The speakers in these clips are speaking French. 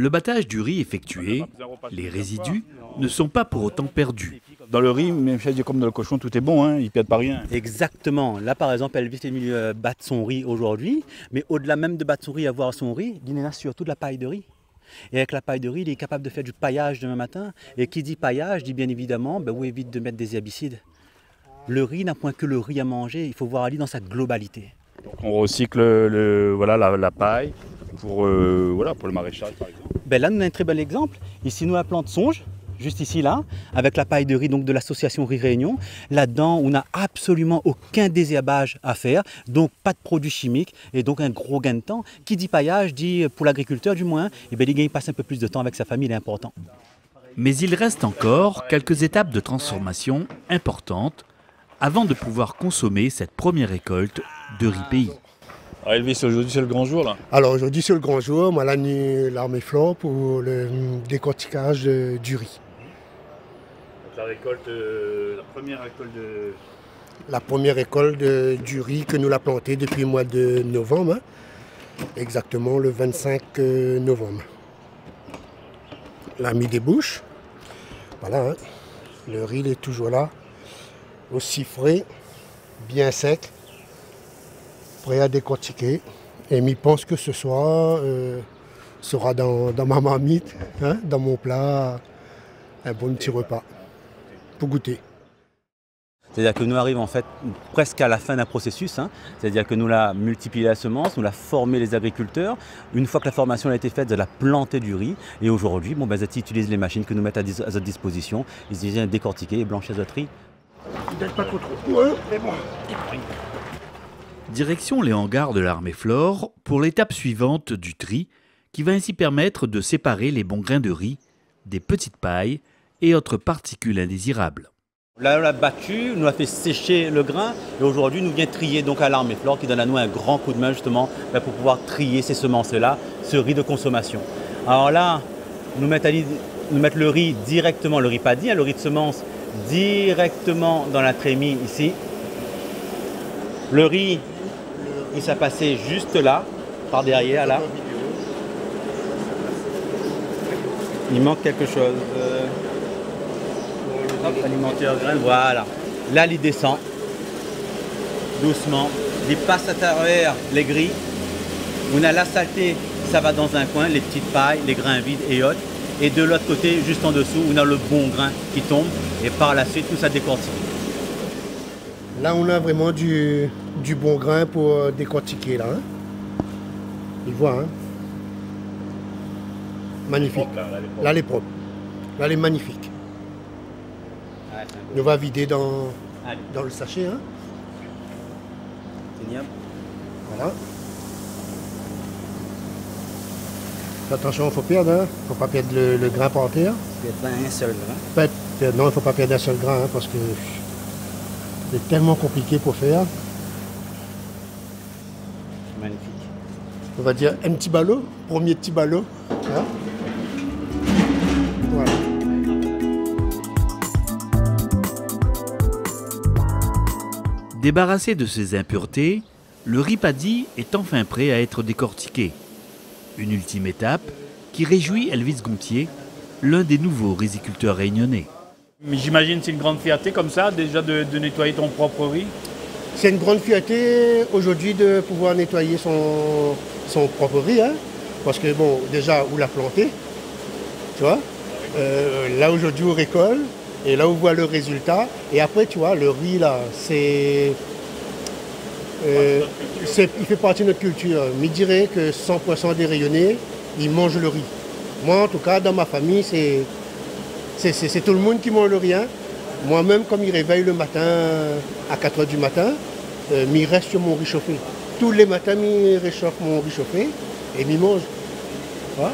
Le battage du riz effectué, les résidus ne sont pas pour autant perdus. Dans le riz, même chose comme dans le cochon, tout est bon, hein, il ne perd pas rien. Exactement. Là, par exemple, Elvis est venu battre son riz aujourd'hui, mais au-delà même de battre son riz, avoir son riz, il en a surtout de la paille de riz. Et avec la paille de riz, il est capable de faire du paillage demain matin. Et qui dit paillage, dit bien évidemment, où évite de mettre des herbicides. Le riz n'a point que le riz à manger, il faut voir le riz dans sa globalité. Donc on recycle la paille pour le maraîchage, par exemple. Là, nous avons un très bel exemple. Ici, nous, la plante songe, juste ici, là, avec la paille de riz donc de l'association Riz Réunion. Là-dedans, on n'a absolument aucun désherbage à faire, donc pas de produits chimiques et donc un gros gain de temps. Qui dit paillage, dit pour l'agriculteur du moins, il passe un peu plus de temps avec sa famille, il est important. Mais il reste encore quelques étapes de transformation importantes avant de pouvoir consommer cette première récolte de riz pays. Alors Elvis, aujourd'hui c'est le grand jour là. Alors aujourd'hui c'est le grand jour, moi l'Armée Flore pour le décortiquage du riz. La première récolte de... La première récolte du riz que nous l'a planté depuis le mois de novembre, exactement le 25 novembre. La mis des bouches, voilà, hein. Le riz il est toujours là, aussi frais, bien sec. Prêt à décortiquer. Et je pense que ce soir sera dans ma marmite, hein, dans mon plat, un bon petit repas pour goûter. C'est-à-dire que nous arrivons en fait presque à la fin d'un processus, hein. C'est-à-dire que nous l'avons multiplié la semence, nous l'avons formé les agriculteurs. Une fois que la formation a été faite, ils ont planté du riz. Et aujourd'hui, ils utilisent les machines que nous mettons à notre disposition. Ils viennent décortiquer et blanchir notre riz. Peut-être pas trop. Ouais, mais bon. Direction les hangars de l'Armée Flore pour l'étape suivante du tri, qui va ainsi permettre de séparer les bons grains de riz des petites pailles et autres particules indésirables. Là, on a battu, on a fait sécher le grain et aujourd'hui, nous vient trier donc à l'Armée Flore qui donne à nous un grand coup de main justement pour pouvoir trier ces semences-là, ce riz de consommation. Alors là, nous mettons le riz directement, le riz paddy, le riz de semence, directement dans la trémie ici. Le riz, il s'est passé juste là, par derrière, là. Il manque quelque chose. Alimentaire grain, voilà. Là, il descend doucement. Il passe à travers les grilles. On a la saleté, ça va dans un coin, les petites pailles, les grains vides et autres. Et de l'autre côté, juste en dessous, on a le bon grain qui tombe. Et par la suite, tout ça décortique. Là, on a vraiment du bon grain pour décortiquer, là. Hein. Il voit, hein. Magnifique. Là, elle est propre. Là, elle est magnifique. On va vider dans le sachet, hein. Voilà. Attention, il faut perdre, hein. Il ne faut pas perdre le grain par terre. Il y a un seul grain. Non, il ne faut pas perdre un seul grain, hein, parce que c'est tellement compliqué pour faire. Magnifique. On va dire un petit ballot, premier petit ballot. Hein. Voilà. Débarrassé de ces impuretés, le riz paddy est enfin prêt à être décortiqué. Une ultime étape qui réjouit Elvis Gontier, l'un des nouveaux riziculteurs réunionnais. Mais j'imagine que c'est une grande fierté comme ça, déjà de nettoyer ton propre riz. C'est une grande fierté aujourd'hui de pouvoir nettoyer son propre riz, hein, parce que bon, déjà, on l'a planté, tu vois. Là aujourd'hui, on récolte, et là, on voit le résultat. Et après, tu vois, le riz, là, il fait partie de notre culture. Mais je dirais que 100% des Réunionnais, ils mangent le riz. Moi, en tout cas, dans ma famille, c'est tout le monde qui mange le riz. Hein. Moi-même, comme il réveille le matin à 4 h du matin, il reste sur mon riz chauffé. Tous les matins, il réchauffe mon riz chauffé et il mange. Voilà.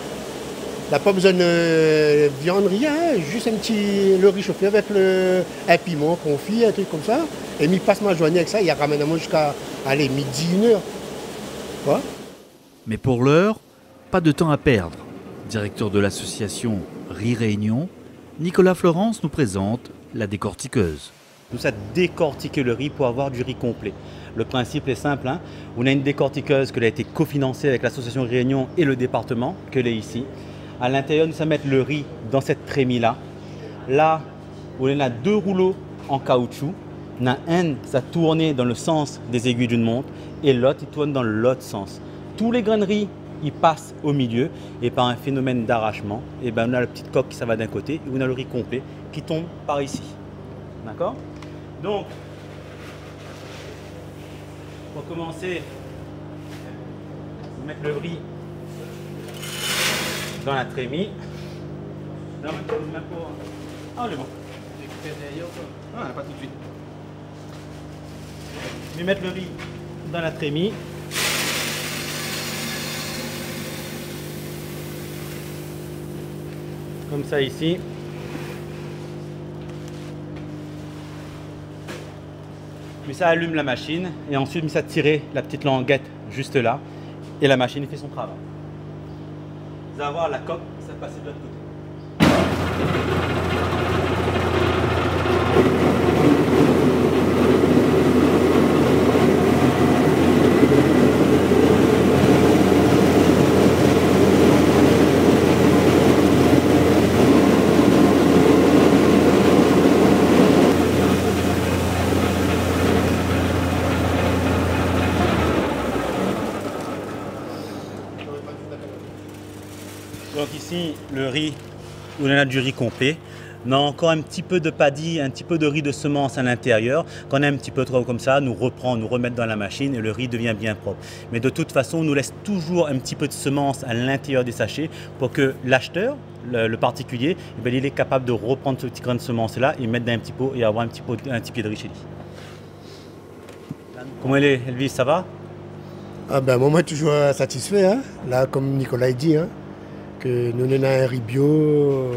Il n'a pas besoin de viande, rien, juste le riz chauffé avec un piment confit, un truc comme ça. Et il passe ma journée avec ça, il ramène à moi jusqu'à midi, 1 h. Voilà. Mais pour l'heure, pas de temps à perdre. Directeur de l'association Riz Réunion, Nicolas Florence nous présente la décortiqueuse. Nous avons décortiqué le riz pour avoir du riz complet. Le principe est simple, hein. On a une décortiqueuse qui a été cofinancée avec l'association Réunion et le département, que l'est ici. À l'intérieur, nous allons mettre le riz dans cette trémie-là. Là, on a 2 rouleaux en caoutchouc. On a un, ça tourne dans le sens des aiguilles d'une montre et l'autre, il tourne dans l'autre sens. Tous les grains de riz, ils passent au milieu et par un phénomène d'arrachement, et ben on a la petite coque qui ça va d'un côté et on a le riz complet qui tombe par ici. D'accord? Donc, pour commencer, on va mettre le riz dans la trémie. Non, même pas. Ah, on est bon. Ah, pas tout de suite. Je vais mettre le riz dans la trémie. Comme ça ici. Puis ça allume la machine et ensuite ça tirer la petite languette juste là et la machine fait son travail. Vous allez voir la coque, ça passe de l'autre côté. Donc ici, le riz, on a du riz complet. On a encore un petit peu de paddy, un petit peu de riz de semence à l'intérieur. Quand on a un petit peu trop comme ça, nous remettre dans la machine et le riz devient bien propre. Mais de toute façon, on nous laisse toujours un petit peu de semence à l'intérieur des sachets pour que l'acheteur, le particulier, eh bien, il est capable de reprendre ce petit grain de semence là et mettre dans un petit pot et avoir un petit pied de riz chez lui. Comment il est, Elvis, ça va? Ah ben, moi, toujours satisfait. Hein. Là, comme Nicolas dit, hein, que nous avons un riz bio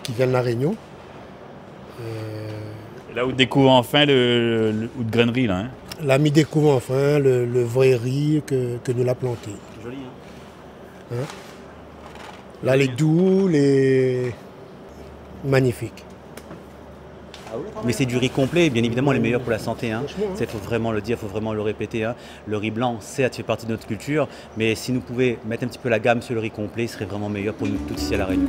qui vient de la Réunion. Là où découvre enfin le grainerie là. Hein. Là, il découvre enfin le vrai riz que nous l'a planté. Joli, hein, hein. Là, les doux, les magnifiques. Mais c'est du riz complet, bien évidemment, les meilleurs pour la santé. Hein. Il faut vraiment le dire, il faut vraiment le répéter. Hein. Le riz blanc, certes, fait partie de notre culture, mais si nous pouvions mettre un petit peu la gamme sur le riz complet, il serait vraiment meilleur pour nous tous ici à La Réunion.